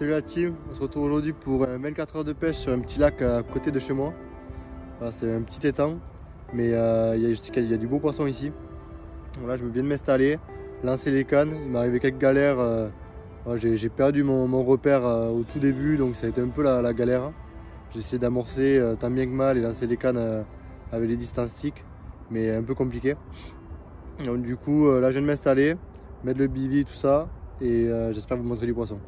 Salut la team, on se retrouve aujourd'hui pour 24 heures de pêche sur un petit lac à côté de chez moi. Voilà, c'est un petit étang, mais je sais qu'il y a du beau poisson ici. Voilà, je viens de m'installer, lancer les cannes, il m'est arrivé quelques galères. Voilà, j'ai perdu mon repère au tout début, donc ça a été un peu la galère. J'ai essayé d'amorcer tant bien que mal et lancer les cannes avec les distances sticks, mais un peu compliqué. Donc du coup, là je viens de m'installer, mettre le bivy, tout ça, et j'espère vous montrer du poisson.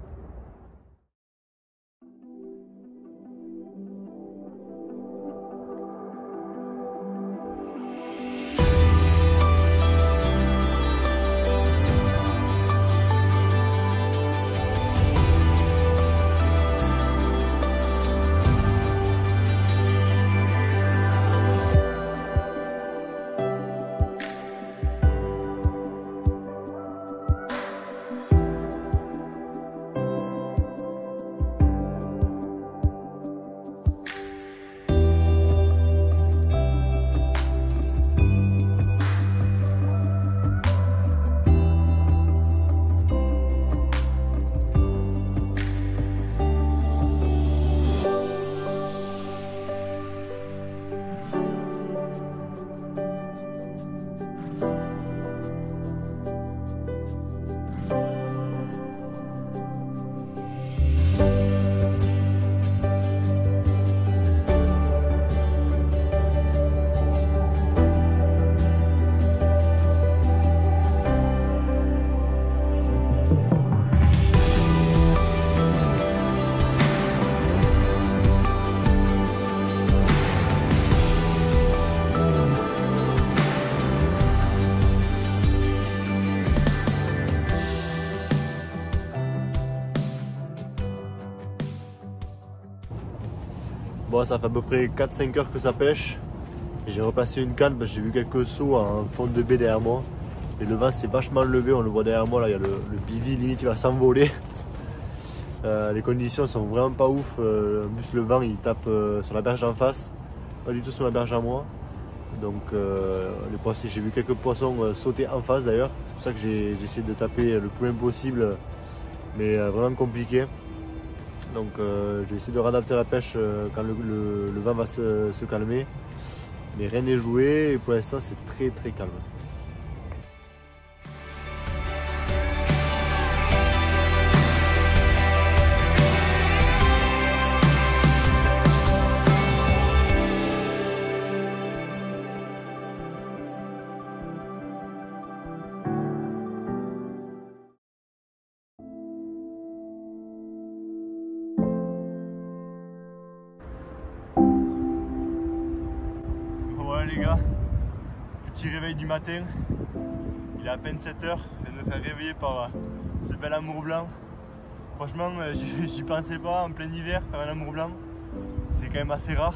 Bon, ça fait à peu près 4-5 heures que ça pêche. Et j'ai repassé une canne parce que j'ai vu quelques sauts en fond de baie derrière moi. Et le vent s'est vachement levé, on le voit derrière moi, là il y a le bivy, limite il va s'envoler. Les conditions sont vraiment pas ouf. En plus le vent il tape sur la berge en face, pas du tout sur la berge à moi. Donc les poissons, j'ai vu quelques poissons sauter en face d'ailleurs. C'est pour ça que j'ai essayé de taper le plus loin possible, mais vraiment compliqué. Donc je vais essayer de réadapter la pêche quand le vent va se calmer. Mais rien n'est joué et pour l'instant c'est très calme. Voilà les gars, petit réveil du matin, il est à peine 7 h, je viens de me faire réveiller par ce bel amour blanc. Franchement j'y pensais pas en plein hiver faire un amour blanc, c'est quand même assez rare,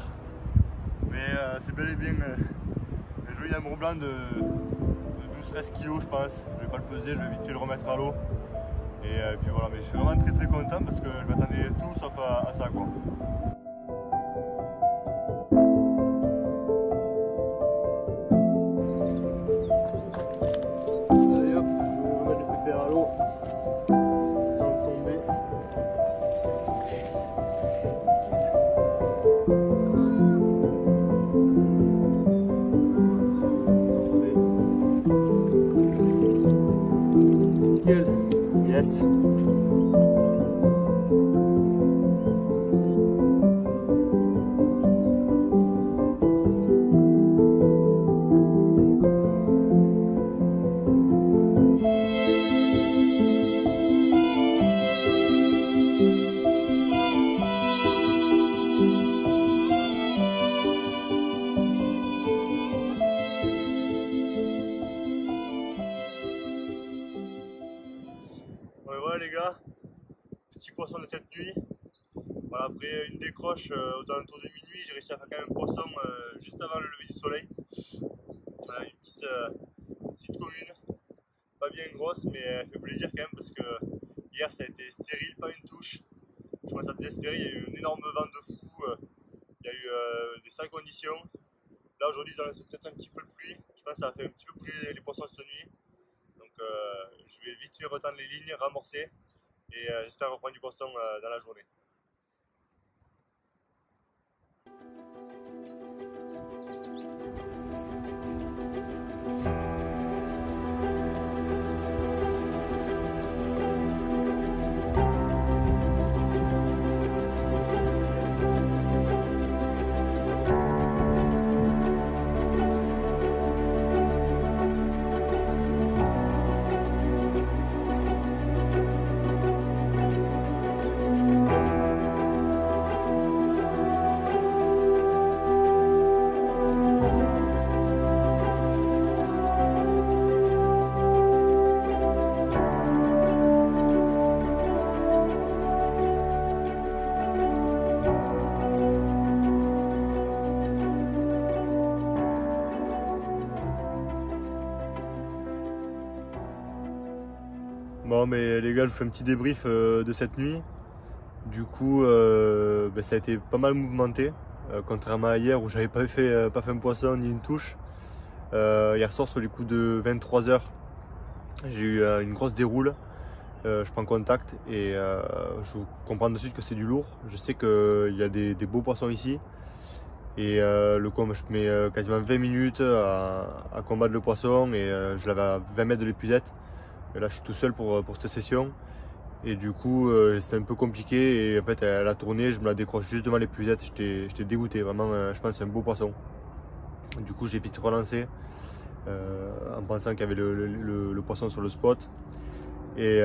mais c'est bel et bien un joli amour blanc de 12-13 kg je pense. Je vais pas le peser, je vais vite fait le remettre à l'eau et puis voilà, mais je suis vraiment très content parce que je m'attendais tout sauf à ça quoi. Yes. Voilà les gars, petit poisson de cette nuit. Voilà, après une décroche aux alentours de minuit, j'ai réussi à faire quand même un poisson juste avant le lever du soleil. Voilà, une petite commune, pas bien grosse mais elle fait plaisir quand même parce que hier ça a été stérile, pas une touche. Je commence à désespérer, il y a eu un énorme vent de fou, il y a eu des sales conditions. Là aujourd'hui c'est peut-être un petit peu de pluie, je pense que ça a fait un petit peu bouger les poissons cette nuit. Donc je vais vite fait retendre les lignes, ramorcer Et j'espère reprendre du poisson dans la journée. Bon mais les gars, je vous fais un petit débrief de cette nuit. Du coup ça a été pas mal mouvementé, contrairement à hier où j'avais pas fait un poisson ni une touche. Hier soir sur les coups de 23 h, j'ai eu une grosse déroule. Je prends contact et je comprends de suite que c'est du lourd. Je sais qu'il y a des beaux poissons ici. Et le combat, je mets quasiment 20 minutes à combattre le poisson et je l'avais à 20 mètres de l'épuisette. Et là je suis tout seul pour cette session. Et du coup c'était un peu compliqué et en fait elle a tourné, je me la décroche juste devant l'épuisette. J'étais dégoûté, vraiment je pense que c'est un beau poisson. Du coup j'ai vite relancé en pensant qu'il y avait le poisson sur le spot. Et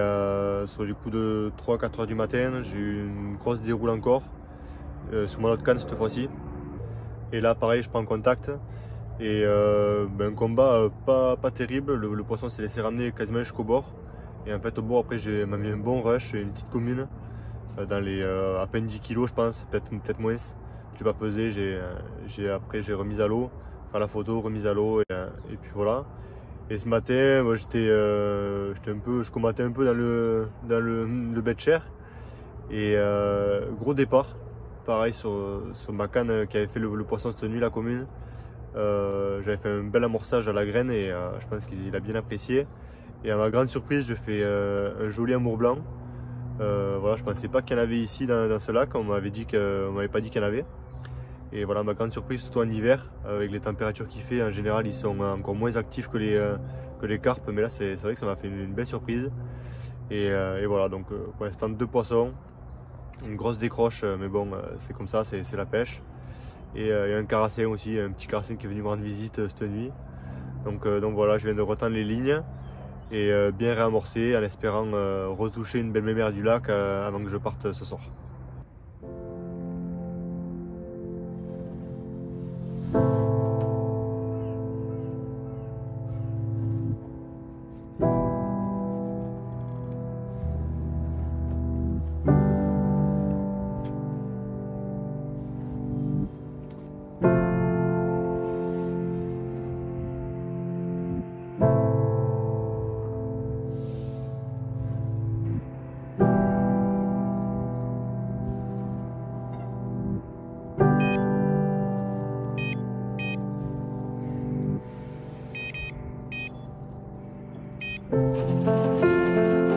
sur les coups de 3-4 heures du matin, j'ai eu une grosse déroule encore sur mon autre canne cette fois-ci. Et là pareil, je prends contact et un combat pas terrible. Le poisson s'est laissé ramener quasiment jusqu'au bord. Et en fait au bord après j'ai mis un bon rush, une petite commune dans les à peine 10 kg je pense, peut-être moins. J'ai pas pesé, après j'ai remis à l'eau, faire la photo, remise à l'eau et puis voilà. Et ce matin, moi, je combattais un peu dans le bed chair. Et gros départ, pareil sur ma canne qui avait fait le poisson cette nuit, la commune. J'avais fait un bel amorçage à la graine et je pense qu'il a bien apprécié. Et à ma grande surprise, je fais un joli amour blanc. Voilà, je pensais pas qu'il y en avait ici dans ce lac, on m'avait pas dit qu'il y en avait. Et voilà, ma grande surprise, surtout en hiver, avec les températures qu'il fait, en général ils sont encore moins actifs que les carpes, mais là c'est vrai que ça m'a fait une belle surprise. Et voilà, donc pour l'instant 2 poissons, une grosse décroche, mais bon c'est comme ça, c'est la pêche. Et un carassin aussi, un petit carassin qui est venu me rendre visite cette nuit. Donc voilà, je viens de retendre les lignes et bien réamorcer en espérant retoucher une belle mémère du lac avant que je parte ce soir.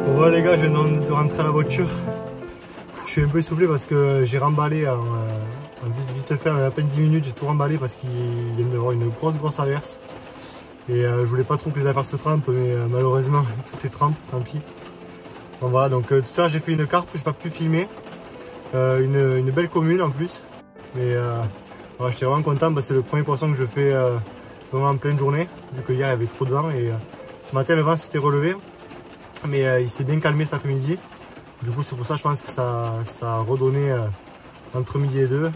Bon les gars, je viens de rentrer à la voiture. Je suis un peu essoufflé parce que j'ai remballé en vite fait, en à peine 10 minutes, j'ai tout remballé parce qu'il vient d'avoir une grosse averse. Et je voulais pas trop que les affaires se trempent, mais malheureusement tout est trempe, tant pis. Bon voilà, donc tout à l'heure j'ai fait une carpe, j'ai pas pu filmer. Une belle commune en plus. Mais voilà, j'étais vraiment content parce que c'est le premier poisson que je fais vraiment en pleine journée, vu que hier il y avait trop de vent et ce matin le vent s'était relevé. Mais il s'est bien calmé cet après-midi. Du coup c'est pour ça je pense que ça a redonné entre midi et 2.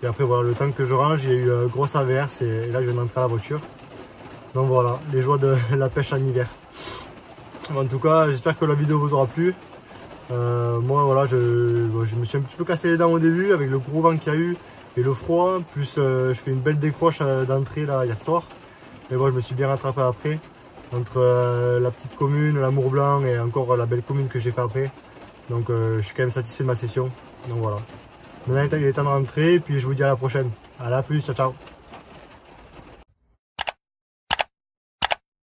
Et après voilà, le temps que je range, il y a eu grosse averse et là je viens d'entrer à la voiture. Donc voilà, les joies de la pêche en hiver. En tout cas, j'espère que la vidéo vous aura plu. Moi voilà, je me suis un petit peu cassé les dents au début avec le gros vent qu'il y a eu et le froid. Plus je fais une belle décroche d'entrée là hier soir. Mais bon, je me suis bien rattrapé après. Entre la petite commune, l'amour blanc et encore la belle commune que j'ai fait après. Donc je suis quand même satisfait de ma session. Donc voilà. Maintenant il est temps de rentrer et puis je vous dis à la prochaine. À la plus, ciao ciao.